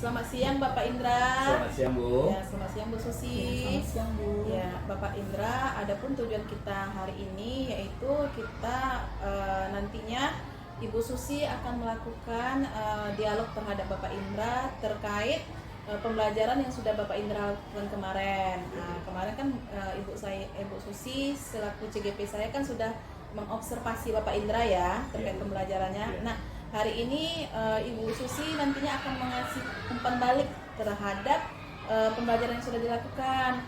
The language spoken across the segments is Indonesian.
Selamat siang Bapak Indra. Selamat siang Bu. Ya, selamat siang Bu Susi. Ya, selamat siang Bu. Ya, Bapak Indra, adapun tujuan kita hari ini yaitu kita nantinya Ibu Susi akan melakukan dialog terhadap Bapak Indra terkait pembelajaran yang sudah Bapak Indra lakukan kemarin. Nah, kemarin kan Ibu Susi selaku CGP saya kan sudah mengobservasi Bapak Indra ya terkait pembelajarannya. Nah, hari ini Ibu Susi nantinya akan mengasih umpan balik terhadap pembelajaran yang sudah dilakukan,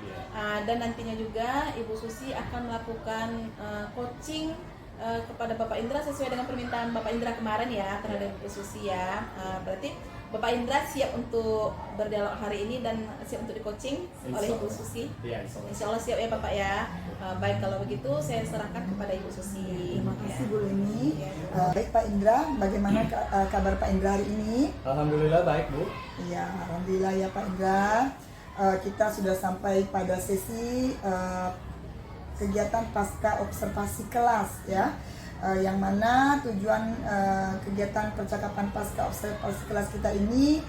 dan nantinya juga Ibu Susi akan melakukan coaching kepada Bapak Indra sesuai dengan permintaan Bapak Indra kemarin ya terhadap Ibu Susi ya. Berarti Bapak Indra siap untuk berdialog hari ini dan siap untuk di-coaching oleh Ibu Susi? Ya, Insya Allah siap ya Bapak ya. Baik, kalau begitu saya serahkan kepada Ibu Susi. Terima kasih Bu Leni. Ya. Baik Pak Indra, bagaimana kabar Pak Indra hari ini? Alhamdulillah baik Bu. Ya, alhamdulillah ya Pak Indra. Kita sudah sampai pada sesi kegiatan pasca observasi kelas ya. Yang mana tujuan kegiatan percakapan pasca observasi kelas kita ini,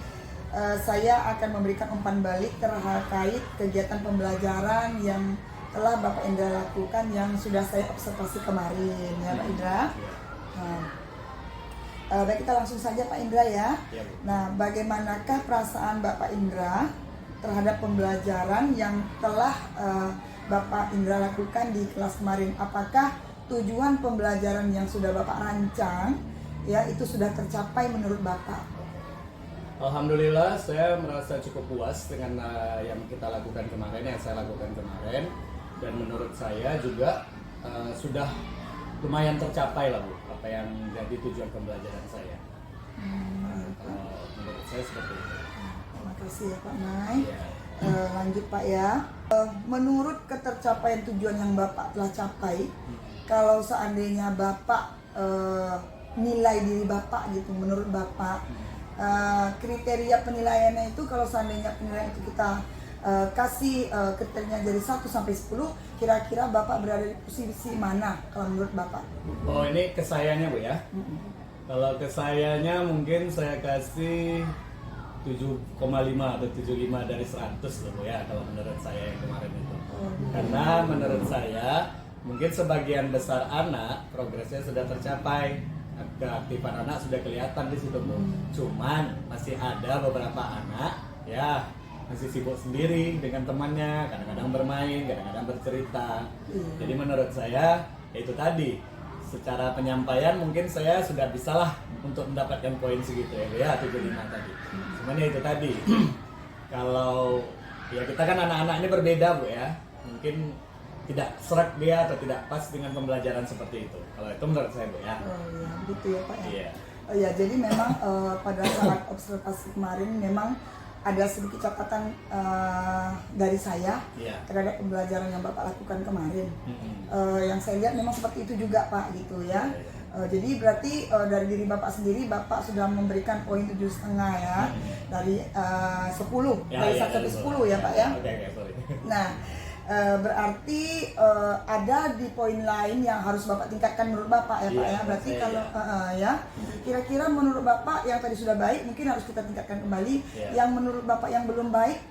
saya akan memberikan umpan balik terkait kegiatan pembelajaran yang telah Bapak Indra lakukan yang sudah saya observasi kemarin ya Pak Indra. Baik, kita langsung saja Pak Indra ya. Nah, bagaimanakah perasaan Bapak Indra terhadap pembelajaran yang telah Bapak Indra lakukan di kelas kemarin? Apakah tujuan pembelajaran yang sudah Bapak rancang ya itu sudah tercapai menurut Bapak? Alhamdulillah saya merasa cukup puas dengan yang kita lakukan kemarin, yang saya lakukan kemarin, dan menurut saya juga sudah lumayan tercapai lah Bu apa yang jadi tujuan pembelajaran saya. Menurut saya seperti itu. Terima kasih ya Pak Mai. Lanjut Pak ya. Menurut ketercapaian tujuan yang Bapak telah capai, kalau seandainya Bapak nilai diri Bapak gitu, menurut Bapak kriteria penilaiannya itu, kalau seandainya penilaian itu kita kasih kriterianya dari 1 sampai 10, kira-kira Bapak berada di posisi mana kalau menurut Bapak? Oh, ini ke sayanya Bu ya. Kalau ke sayanya mungkin saya kasih 7,5 atau 75 dari 100 loh Bu ya, kalau menurut saya yang kemarin itu. Karena menurut saya mungkin sebagian besar anak progresnya sudah tercapai, keaktifan anak sudah kelihatan di situ Bu. Cuman masih ada beberapa anak ya masih sibuk sendiri dengan temannya, kadang-kadang bermain, kadang-kadang bercerita. Jadi menurut saya itu tadi, secara penyampaian mungkin saya sudah bisalah untuk mendapatkan poin segitu ya 75 tadi. Cuman ya itu tadi, kalau ya kita kan anak-anak ini berbeda Bu ya, mungkin tidak serak dia atau tidak pas dengan pembelajaran seperti itu. Kalau itu menurut saya Bu ya. Oh iya, gitu ya Pak ya. Iya. Oh ya, jadi memang pada saat observasi kemarin memang ada sedikit catatan dari saya terhadap pembelajaran yang Bapak lakukan kemarin. Yang saya lihat memang seperti itu juga Pak gitu ya. Jadi berarti dari diri Bapak sendiri, Bapak sudah memberikan poin 7,5 ya, dari 10, dari 1 sampai 10 ya Pak ya. Sorry. Nah, berarti ada di poin lain yang harus Bapak tingkatkan menurut Bapak ya Pak ya. Berarti kalau ya, kira-kira menurut Bapak yang tadi sudah baik mungkin harus kita tingkatkan kembali. Yang menurut Bapak yang belum baik,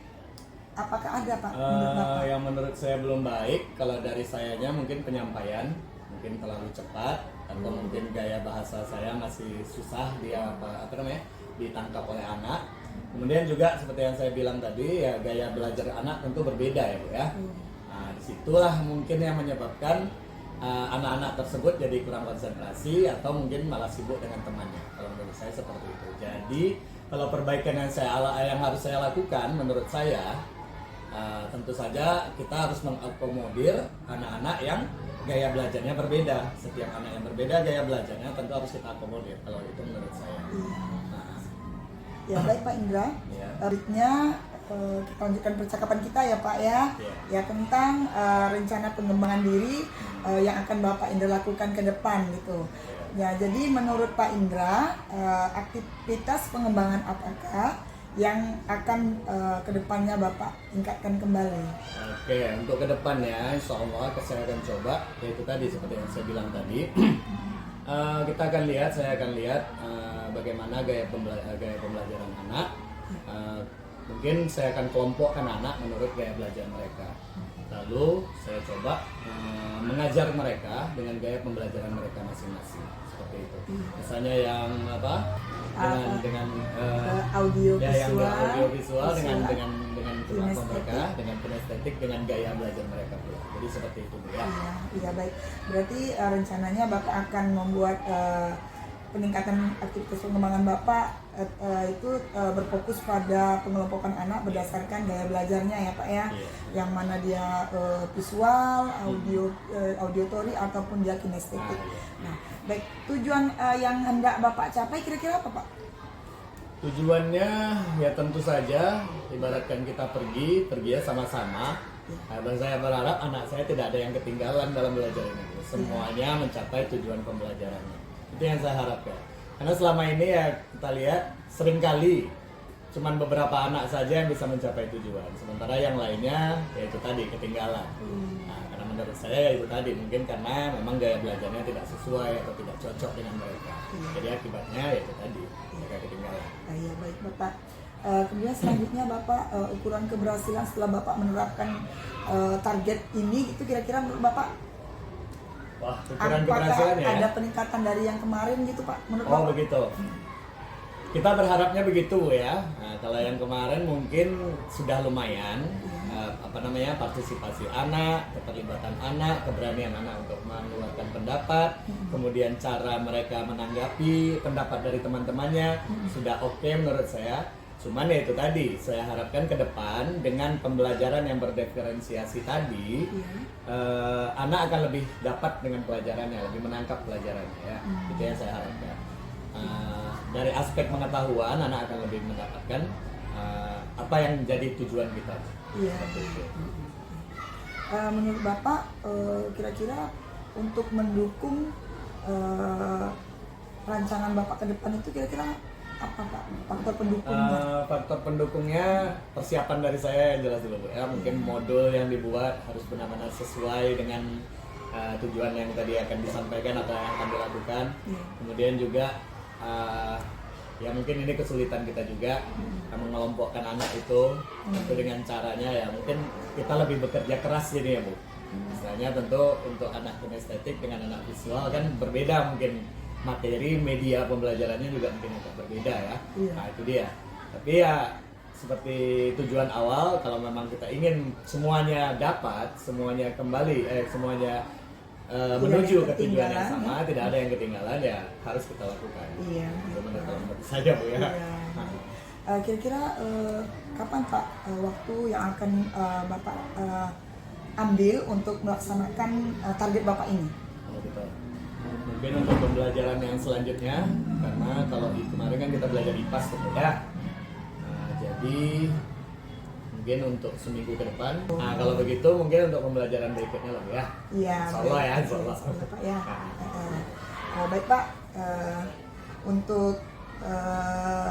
apakah ada Pak menurut Bapak? Yang menurut saya belum baik, kalau dari sayanya mungkin penyampaian mungkin terlalu cepat, atau mungkin gaya bahasa saya masih susah ditangkap oleh anak. Kemudian juga seperti yang saya bilang tadi ya, gaya belajar anak tentu berbeda ya Bu ya. Nah, disitulah mungkin yang menyebabkan anak-anak tersebut jadi kurang konsentrasi atau mungkin malah sibuk dengan temannya. Kalau menurut saya seperti itu. Jadi kalau perbaikan yang harus saya lakukan menurut saya, tentu saja kita harus mengakomodir anak-anak yang gaya belajarnya berbeda. Setiap anak yang berbeda gaya belajarnya tentu harus kita akomodir. Kalau itu menurut saya. Ya baik Pak Indra. Berikutnya kita lanjutkan percakapan kita ya Pak ya. Ya tentang rencana pengembangan diri yang akan Bapak Indra lakukan ke depan gitu. Ya, jadi menurut Pak Indra, aktivitas pengembangan apakah yang akan kedepannya Bapak tingkatkan kembali? Oke, untuk kedepannya Insya Allah saya akan coba, yaitu tadi seperti yang saya bilang tadi. Saya akan lihat bagaimana gaya pembelajaran anak, mungkin saya akan kelompokkan anak menurut gaya belajar mereka. Lalu saya coba mengajar mereka dengan gaya pembelajaran mereka masing-masing, seperti itu. Misalnya yang dengan audio ya, yang visual, audio visual dengan kemampuan kinestetik. mereka, dengan kinestetik, dengan gaya belajar mereka pula. Jadi seperti itu, Bu, ya. Iya baik. Berarti rencananya Bapak akan membuat peningkatan aktivitas pengembangan Bapak itu berfokus pada pengelompokan anak berdasarkan gaya belajarnya ya Pak ya. Iya. Yang mana dia visual, auditory ataupun dia kinestetik. Iya. Nah, baik, tujuan yang hendak Bapak capai kira-kira apa Pak? Tujuannya ya tentu saja ibaratkan kita pergi ya sama-sama. Dan saya berharap anak saya tidak ada yang ketinggalan dalam belajar ini. Semuanya mencapai tujuan pembelajarannya. Itu yang saya harapkan. Karena selama ini ya kita lihat seringkali cuman beberapa anak saja yang bisa mencapai tujuan. Sementara yang lainnya ya itu tadi ketinggalan. Nah, karena menurut saya ya itu tadi mungkin karena memang gaya belajarnya tidak sesuai atau tidak cocok dengan mereka. Jadi akibatnya ya itu tadi mereka ketinggalan. Iya baik Bapak. Kemudian selanjutnya Bapak ukuran keberhasilan setelah Bapak menerapkan target ini itu kira-kira menurut Bapak Wah, ukuran apakah keberhasilan ya? ada peningkatan dari yang kemarin gitu Pak menurut Oh Bapak? begitu. Kita berharapnya begitu ya. Nah, kalau yang kemarin mungkin sudah lumayan partisipasi anak, keterlibatan anak, keberanian anak untuk mengeluarkan pendapat, kemudian cara mereka menanggapi pendapat dari teman-temannya sudah oke menurut saya. Cuman ya itu tadi, saya harapkan ke depan dengan pembelajaran yang berdiferensiasi tadi, anak akan lebih dapat dengan pelajarannya, lebih menangkap pelajarannya ya. Itu yang saya harapkan. Dari aspek pengetahuan, anak akan lebih mendapatkan apa yang menjadi tujuan kita. Iya. Seperti itu. Menurut Bapak kira-kira untuk mendukung rancangan Bapak ke depan itu kira-kira apa Pak faktor pendukungnya? Faktor pendukungnya persiapan dari saya yang jelas dulu Bu ya. Mungkin modul yang dibuat harus benar-benar sesuai dengan tujuan yang tadi akan disampaikan atau yang akan dilakukan. Kemudian juga ya mungkin ini kesulitan kita juga mengelompokkan anak itu dengan caranya ya mungkin kita lebih bekerja keras jadi ya Bu. Misalnya tentu untuk anak kinestetik dengan anak visual kan berbeda mungkin materi media pembelajarannya juga mungkin agak berbeda ya. Nah itu dia. Tapi ya seperti tujuan awal kalau memang kita ingin semuanya dapat, semuanya kembali, semuanya menuju ke tujuan yang sama, tidak ada yang ketinggalan ya harus kita lakukan. Iya. Benar-benar saja Bu ya. Kira-kira kapan Pak waktu yang akan Bapak ambil untuk melaksanakan target Bapak ini? Oh, gitu. Mungkin untuk pembelajaran yang selanjutnya, karena kalau kemarin kan kita belajar IPAS gitu ya. Jadi mungkin untuk seminggu ke depan. Nah kalau begitu mungkin untuk pembelajaran berikutnya lah ya. Iya. Insyaallah ya, insyaallah. Pak ya. Baik Pak, untuk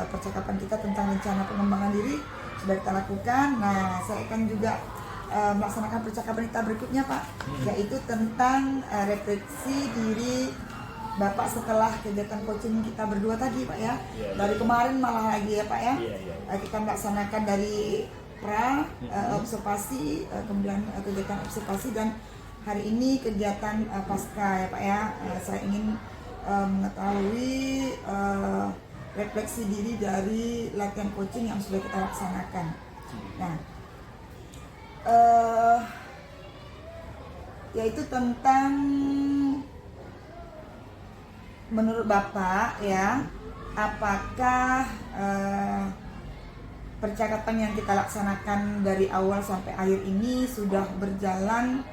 percakapan kita tentang rencana pengembangan diri sudah kita lakukan. Nah saya akan juga melaksanakan percakapan kita berikutnya Pak, yaitu tentang refleksi diri Bapak setelah kegiatan coaching kita berdua tadi Pak ya. Dari kemarin malah lagi ya Pak ya. Kita melaksanakan dari observasi, kemudian kegiatan observasi dan hari ini kegiatan pasca ya Pak ya. Saya ingin mengetahui refleksi diri dari latihan coaching yang sudah kita laksanakan. Nah, yaitu tentang menurut Bapak ya, apakah percakapan yang kita laksanakan dari awal sampai akhir ini sudah berjalan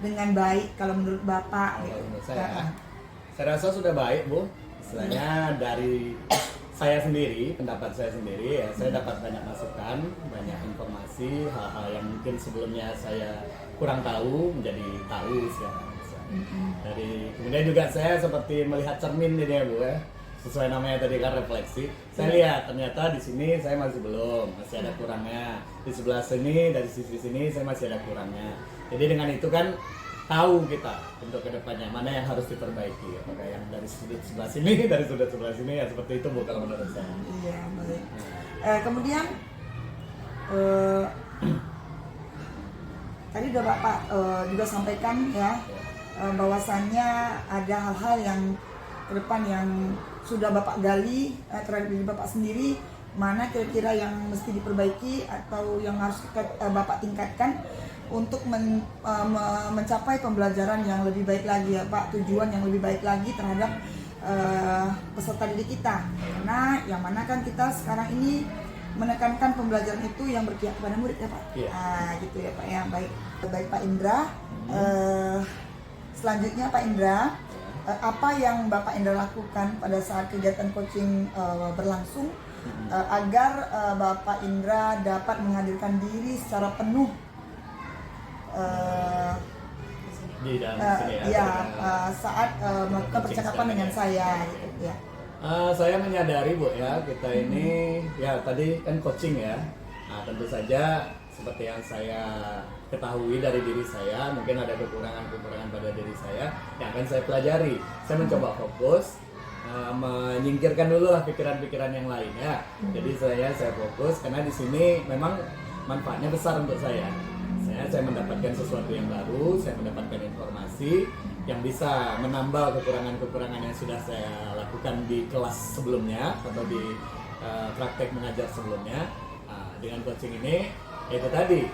dengan baik kalau menurut Bapak? Menurut saya rasa sudah baik Bu. Istilahnya dari saya sendiri, pendapat saya sendiri ya, saya dapat banyak masukan, banyak informasi, hal-hal yang mungkin sebelumnya saya kurang tahu menjadi tahu sekarang. Kemudian juga saya seperti melihat cermin ini ya Bu ya, sesuai namanya tadi kan refleksi. Saya lihat ternyata di sini saya masih belum, masih ada kurangnya. Di sebelah sini, dari sisi sini saya masih ada kurangnya. Jadi dengan itu kan tahu kita untuk kedepannya mana yang harus diperbaiki, apakah yang dari sudut sebelah sini, dari sudut sebelah sini ya seperti itu Bu kalau menurut saya. Iya baik. Kemudian eh, tadi udah Bapak juga sampaikan ya, bahwasannya ada hal-hal yang ke depan yang sudah Bapak gali terhadap diri Bapak sendiri, mana kira-kira yang mesti diperbaiki atau yang harus Bapak tingkatkan untuk mencapai pembelajaran yang lebih baik lagi ya Pak, tujuan yang lebih baik lagi terhadap peserta didik kita. Karena yang mana kan kita sekarang ini menekankan pembelajaran itu yang berpihak kepada murid ya Pak. Gitu ya Pak ya. Baik Pak Indra. Selanjutnya Pak Indra, apa yang Bapak Indra lakukan pada saat kegiatan coaching berlangsung agar Bapak Indra dapat menghadirkan diri secara penuh di dalam sini ya, saat melakukan percakapan dengan saya gitu ya. Saya menyadari Bu ya, kita ini ya tadi kan coaching ya. Nah, tentu saja seperti yang saya ketahui dari diri saya, mungkin ada kekurangan-kekurangan pada diri saya yang akan saya pelajari. Saya mencoba fokus, menyingkirkan dulu lah pikiran-pikiran yang lain ya. Jadi saya fokus karena di sini memang manfaatnya besar untuk saya. Saya mendapatkan sesuatu yang baru, saya mendapatkan informasi yang bisa menambah kekurangan-kekurangan yang sudah saya lakukan di kelas sebelumnya atau di praktek mengajar sebelumnya. Dengan coaching ini, itu tadi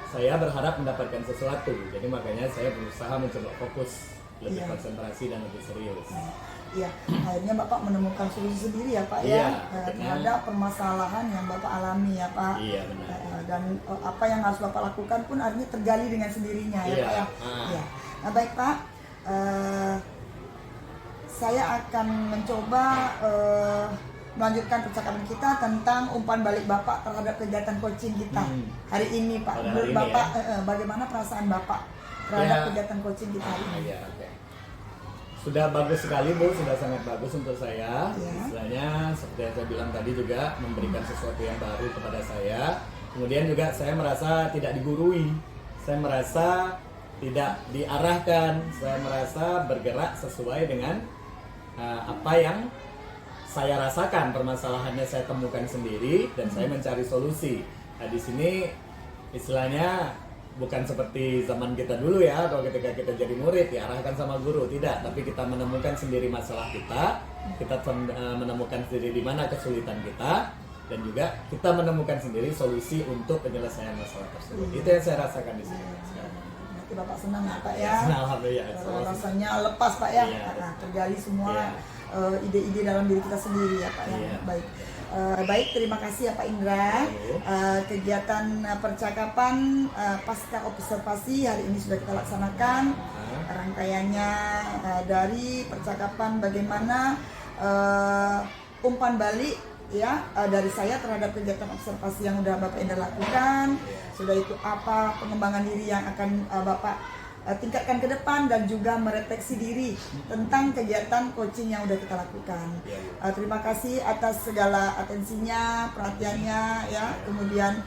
saya berharap mendapatkan sesuatu, jadi makanya saya berusaha mencoba fokus, lebih konsentrasi dan lebih serius. Iya, akhirnya Bapak menemukan solusi sendiri ya Pak ya, terhadap permasalahan yang Bapak alami ya Pak. Iya benar. Dan apa yang harus Bapak lakukan pun akhirnya tergali dengan sendirinya ya Pak ya. Iya. Nah baik Pak, saya akan mencoba melanjutkan percakapan kita tentang umpan balik Bapak terhadap kegiatan coaching kita hari ini Pak. Menurut Bapak bagaimana perasaan Bapak terhadap kegiatan coaching kita hari ini? Sudah bagus sekali Bu, sudah sangat bagus untuk saya. Istilahnya seperti yang saya bilang tadi juga memberikan sesuatu yang baru kepada saya. Kemudian juga saya merasa tidak digurui, saya merasa tidak diarahkan, saya merasa bergerak sesuai dengan apa yang saya rasakan, permasalahannya saya temukan sendiri dan saya mencari solusi. Nah di sini istilahnya bukan seperti zaman kita dulu ya, atau ketika kita jadi murid diarahkan sama guru, tidak, tapi kita menemukan sendiri masalah kita menemukan sendiri di mana kesulitan kita, dan juga kita menemukan sendiri solusi untuk penyelesaian masalah tersebut. Itu yang saya rasakan di sini sekarang. Berarti Bapak senang ya Pak ya? Alhamdulillah. Rasanya lepas Pak ya, tergali semua ide-ide dalam diri kita sendiri ya Pak ya. Baik. Baik, terima kasih ya Pak Indra. Kegiatan percakapan pasca observasi hari ini sudah kita laksanakan. Rangkaiannya dari percakapan bagaimana umpan balik ya dari saya terhadap kegiatan observasi yang sudah Bapak Indra lakukan. Sudah itu apa pengembangan diri yang akan Bapak tingkatkan ke depan dan juga merefleksi diri tentang kegiatan coaching yang sudah kita lakukan. Terima kasih atas segala atensinya, perhatiannya ya, kemudian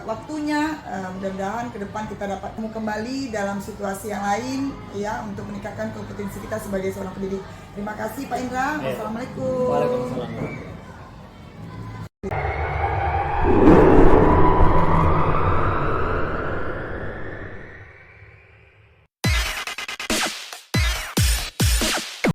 waktunya. Mudah-mudahan ke depan kita dapat ketemu kembali dalam situasi yang lain ya, untuk meningkatkan kompetensi kita sebagai seorang pendidik. Terima kasih Pak Indra. Wassalamualaikum.